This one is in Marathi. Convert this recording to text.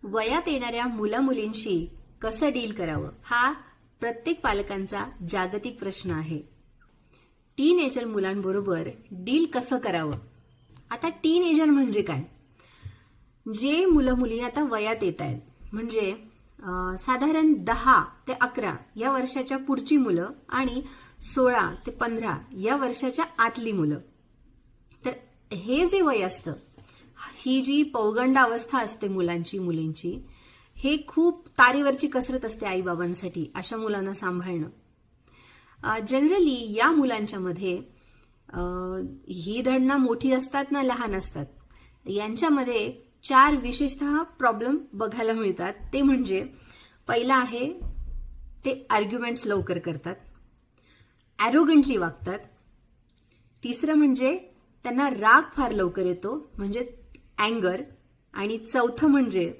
वयात येणाऱ्या मुला-मुलींशी कसं डील करावं हा प्रत्येक पालकांचा जागतिक प्रश्न आहे. टीनएजर मुलांबरोबर डील कसं करावं? आता टीनएजर म्हणजे काय? जे मुलं-मुली आता वयात येत आहेत म्हणजे साधारण 10 ते 11 या वर्षाच्या पुढची मुलं आणि 16 ते 15 या वर्षाच्या आतली मुलं. तर हे जे वय असतं, ही जी पौगंड अवस्था असते मुलांची मुलींची, हे खूप तारेवरची कसरत असते आईबाबांसाठी अशा मुलांना सांभाळणं. जनरली या मुलांच्या मध्ये ही धड ना मोठी असतात ना लहान असतात. यांच्यामध्ये 4 विशेषतः प्रॉब्लेम बघायला मिळतात. ते म्हणजे पहिला आहे ते आर्ग्युमेंट्स लवकर करतात, ॲरोगंटली वागतात. तिसरं म्हणजे त्यांना राग फार लवकर येतो म्हणजे अँगर. आणि चौथं म्हणजे